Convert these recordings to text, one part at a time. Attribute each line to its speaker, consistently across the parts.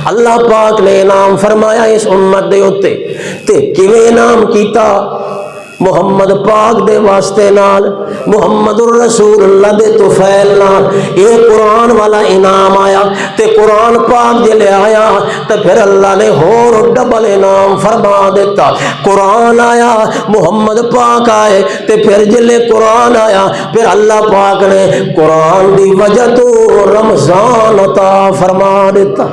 Speaker 1: اللہ پاک نے انعام فرمایا اس امت دے اوتے تے کیویں انعام کیتا محمد پاک دے واسطے نال محمد الرسول اللہ دے طفیل نال یہ قرآن والا انعام آیا تے قرآن پاک جلے آیا تے پھر اللہ نے ہور ڈبل انعام فرما دیتا قرآن آیا محمد پاک آئے تے پھر جلے قرآن آیا پھر اللہ پاک نے قرآن دی وجہ تو رمضان عطا فرما دیتا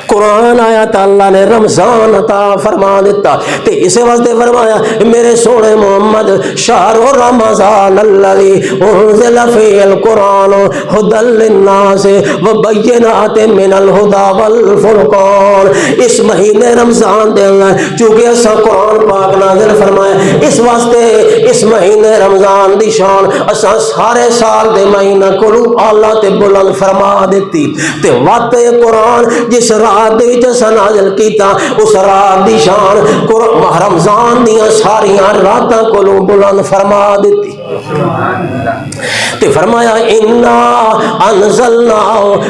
Speaker 1: قرآن آیا تو اللہ نے رمضان عطا فرما دیتا تے اسے واسطے فرمایا میرے سونے محمد شہر رمضان الذی انزل فیہ القرآن ھدی للناس وبینات من الھدی والفرقان اس مہینے رمضان دے اندر چونکہ اساں قرآن پاک نازل فرمایا اس واسطے اس مہینے رمضان دی شان اساں سارے سال دے مہینہ کولو اعلیٰ تے بلند فرما دیتی تے وقت قرآن جس رات دے وچ اساں نازل کیتا اس رات دی شان رمضان دیاں ساریاں راتاں کولوں بلند فرما دیتی تے فرمایا انا انزلنا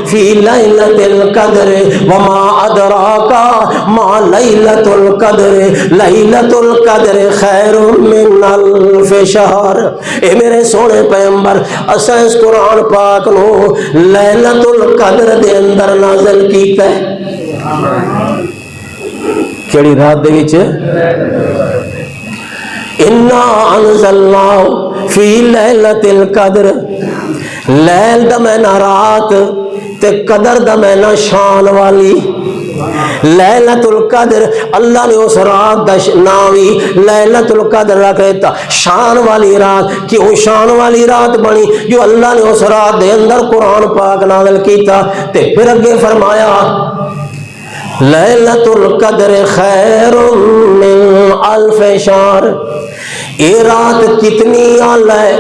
Speaker 1: فی لیلۃ القدر وما ادراک ما لیلۃ القدر لیلۃ القدر خیر من الف شہر اے میرے سونے پیغمبر اساں اس قرآن پاک نو لیلۃ القدر دے اندر نازل کیتا ہے کیڑی رات دے وچ انا انزلنا فی لیلۃ القدر لیل دا معنی رات تے قدر دا معنی شان والی لیلۃ القدر اللہ نے اس رات دا نام ہی لیلۃ القدر رکھ دیتا شان والی رات کیوں شان والی رات بنی جو اللہ نے اس رات دے اندر قرآن پاک نازل کیتا تے پھر اگے فرمایا لیلۃ القدر خیر من الف شہر یہ رات کتنی اعلی ہے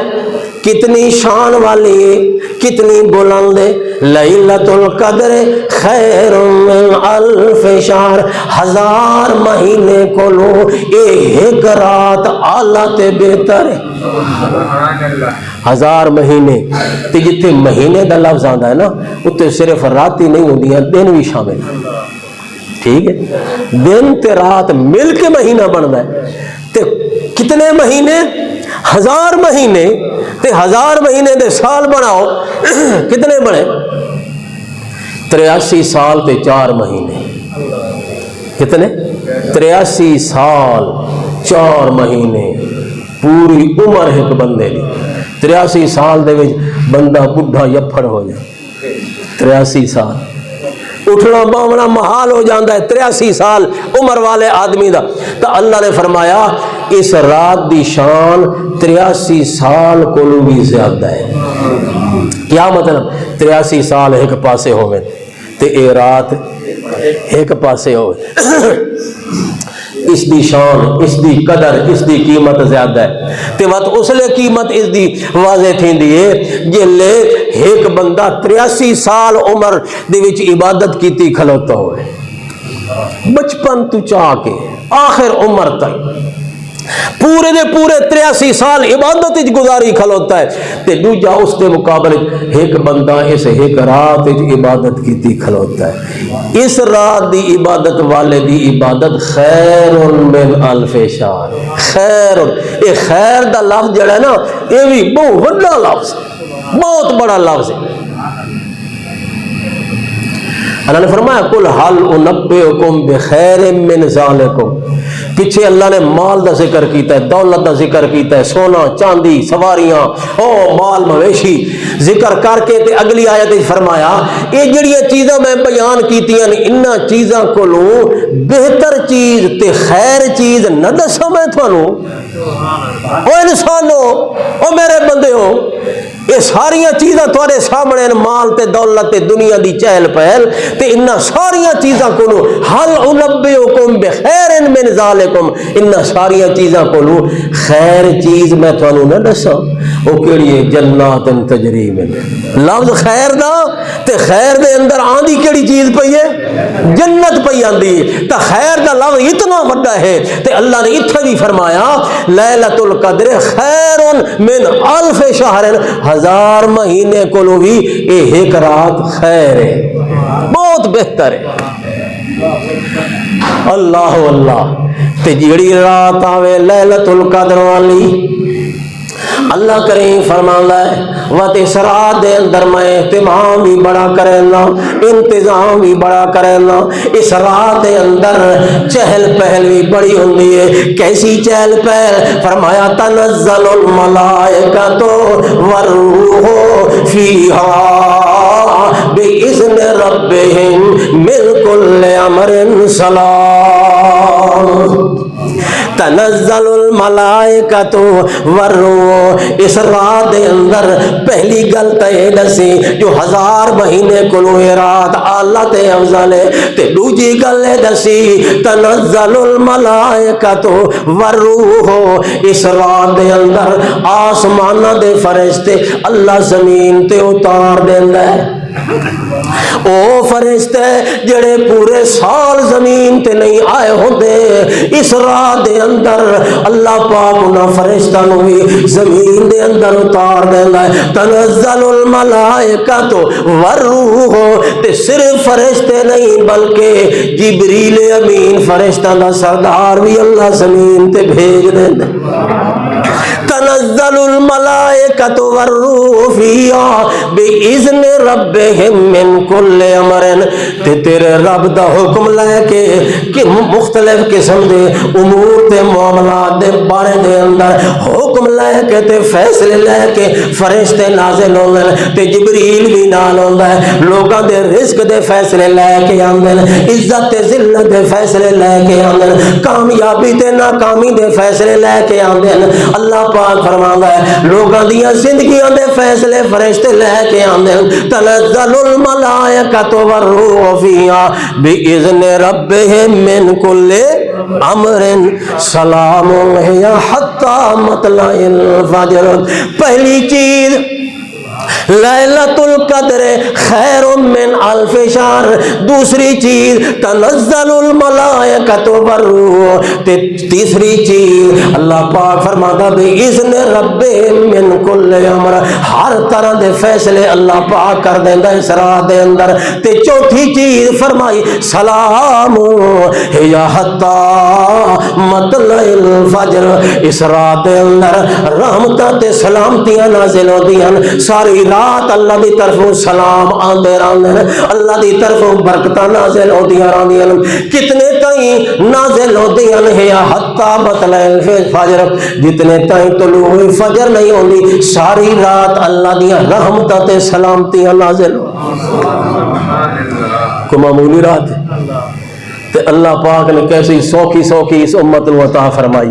Speaker 1: کتنی شان والی ہے کتنی بلند ہے لیلۃ القدر خیر من الف شہر ہزار مہینے کولو ایک رات اعلیٰ تے بہتر ہے ہزار مہینے تے جتنے مہینے دا لفظ آندا ہے نا اتنے صرف رات ہی نہیں ہوندیاں دن بھی شامل ہیں ٹھیک ہے دن تے رات مل کے مہینہ بنتا ہے تے کتنے مہینے ہزار مہینے تے ہزار مہینے دے سال بناؤ کتنے بنے 83 سال تے 4 مہینے کتنے 83 سال 4 مہینے پوری عمر ایک بندے دی 83 سال دے وچ بندہ بڈھا یپھڑ ہو جائے 83 سال اٹھنا باونا محال ہو جاندہ ہے 83 سال عمر والے آدمی دا تو اللہ نے فرمایا اس رات دی شان 83 سال کولو بھی زیادہ ہے کیا مطلب 83 سال ایک پاسے ہوئے تے اے رات ایک پاسے ہوئے اس دی شان اس دی قدر اس دی قیمت زیادہ ہے تے وقت اس لئے قیمت اس دی واضح تھی دیئے جلے ایک بندہ 83 سال عمر دے وچ عبادت کیتی کھلوتا ہوئے بچپن تو چاہ کے آخر عمر تک پورے دے پورے 83 سال عبادت گزاری کھلوتا ہے تے دوجا اس کے مقابلے ایک بندہ اس ایک رات عبادت کیتی کھلوتا ہے اس رات دی عبادت والے دی عبادت خیر من الف شہر خیر اے خیر دا لفظ جڑا ہے نا یہ بھی بہت بڑا لفظ بہت بڑا لفظ ہے اللہ نے فرمایا قل حل انبئکم بخیر من ذالکم پیچھے اللہ نے مال دا ذکر کیتا ہے دولت دا ذکر کیتا ہے سونا چاندی سواریاں مال مویشی ذکر کر کے تے اگلی آیت فرمایا یہ جڑیاں چیزاں میں بیان کیتیاں انہاں چیزاں کولوں بہتر چیز تے خیر چیز نہ دساں میں تھانوں او انسانو او میرے بندے ہو یہ ساریاں چیزاں تھوڑے سامنے مال تے دولت تے دنیا دی چہل پہل تے انہاں ساریاں چیزاں کولوں حل انبئکم بخیر من ذالکم انہاں ساریاں چیزاں کولوں خیر چیز میں تھانوں نہ دساں او کیڑی ہے جنات تجری من لفظ خیر دا تے خیر دے اندر آندی کیڑی چیز پئی ہے جنت پئی آندی تا خیر دا لفظ اتنا وڈا ہے تے اللہ نے اتھے بھی فرمایا لیلۃ القدر خیر من الف شہر، 1000 مہینے کولو بھی ایک رات خیر ہے، بہت بہتر ہے۔ اللہ اللہ تے جیڑی رات آوے لیلۃ القدر والی، اللہ کریم فرماندا ہے وت اسراء دے اندر میں اہتمام بھی بڑا کرنا، انتظام بھی بڑا کرنا۔ اسراء دے اندر چہل پہل بھی بڑی ہوندی ہے۔ کیسی چہل پہل؟ فرمایا تنزل الملائکۃ والروح فیہا بإذن ربہم من کل امر سلام۔ تنزل الملائکۃ والروح، اس رات دے اندر پہلی گل تے دسی جو 1000 مہینے کولو رات اعلی تے افضل ہے، تے دوجی گل دسی تنزل الملائکۃ والروح، اس رات دے اندر آسماناں دے فرشتے اللہ زمین تے اتار دیندا ہے۔ او فرشتے جڑے پورے سال زمین تے نہیں آئے ہوندے، اس رات دے اندر اللہ پاک انہاں فرشتاں نوں بھی زمین دے اندر اتار دیندا ہے۔ تنزل الملائکۃ والروح، تے صرف فرشتے نہیں بلکہ جبریل امین فرشتاں دا سردار بھی اللہ زمین تے بھیج دیندا ہے۔ تنزل الملائکۃ والروح فیہا بإذن ربہم من کل امر، تے تیرے رب دا حکم لے کے کہ مختلف قسم دے امور تے معاملات دے بارے دے اندر حکم لے کے تے فیصلے لے کے فرشتے نازل ہوندے تے جبریل بھی نال ہوندا ہے۔ لوکاں دے رزق دے فیصلے لے کے آندے، عزت تے ذلت دے فیصلے لے کے آندے، کامیابی تے ناکامی دے فیصلے لے کے آندے۔ اللہ پاک فرماندا ہے لوکاں دیاں زندگیاں دے فیصلے فرشتے لے کے آندے۔ تنزل الملائکۃ والروح فیہا بإذن ربہم من کل امر سلام ہی حتی مطلع الفجر۔ پہلی چیز لیلۃ القدر خیر من الف شہر، دوسری چیز تنزل الملائکۃ والروح، تیسری چیز اللہ پاک فرماتا بإذن ربہم من کل امر، ہر طرح دے فیصلے اللہ پاک کر دیندا اس رات دے اندر۔ تے چوتھی چیز فرمائی سلام ہی حتی مطلع الفجر، اس رات دے اندر رحمتاں تے سلامتیاں نازل ہوندیاں، ساری رات اللہ دی طرفوں سلام آندے رہندے ہیں، اللہ دی طرفوں برکتاں نازل ہوندیاں رہندیاں۔ کتنے تائیں نازل ہوندیاں ہیں حتی مطلع الفجر، جتنے تائیں طلوع فجر نہیں ہوندی ساری رات اللہ دی رحمتاں تے سلامتیاں نازل کو معمولی رات ہے تے اللہ پاک نے کیسی سوکھی سوکھی اس امت کو عطا فرمائی۔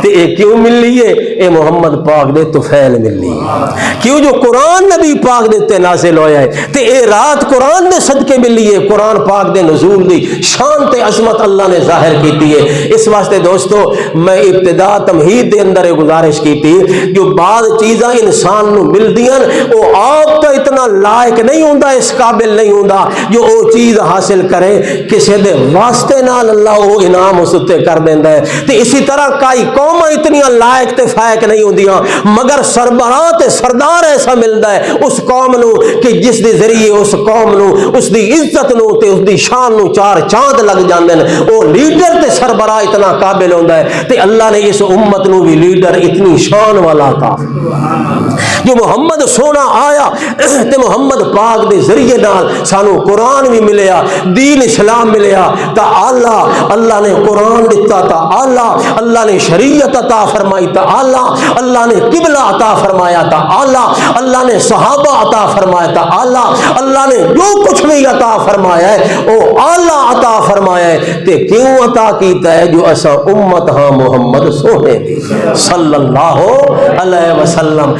Speaker 1: تے اے کیوں ملی ہے؟ اے محمد پاک دے طفیل ملی ہے، کیوں جو قرآن نبی پاک دے تے نازل ہویا ہے تے اے رات قرآن دے صدقے ملی ہے۔ قرآن پاک دے نزول دی شان تے عظمت اللہ نے ظاہر کیتی ہے۔ اس واسطے دوستو میں ابتدا تمہید دے اندر گزارش کی تھی جو بعض چیزاں انسان نو مل دیاں او آپ تو اتنا لائق نہیں ہوندا، اس قابل نہیں ہوندا جو او چیز حاصل کرے، کسے دے واسطے نال اللہ وہ انعام اس تے کر دیندا ہے۔ تے اسی طرح کئی قوماں اتنیاں لائق تے فائق نہیں ہوندیاں مگر سربراہ تے سردار ایسا ملدا ہے اس قوم نو کہ جس دے ذریعے اس قوم نو اس دی عزت نو تے اس دی شان نو چار چاند لگ جاندے ہیں۔ او لیڈر تے سربراہ اتنا قابل ہوندا ہے تے اللہ نے اس امت نو بھی لیڈر اتنی شان والا تھا جو محمد سونا آیا تے محمد پاک دے ذریعے نال سانو قرآن بھی ملیا، دین اسلام ملیا۔ تا اللہ نے قرآن دیتا، تا اللہ نے شریعت عطا فرمائی، تا اللہ نے قبلہ عطا فرمایا، تا اللہ نے صحابہ عطا فرمایا، تا اللہ نے جو کچھ بھی عطا فرمایا ہے وہ اعلیٰ عطا فرمایا ہے۔ تے کیوں عطا کیتا ہے؟ جو اسا امت ہاں محمد سونے دی صلی اللہ علیہ وسلم۔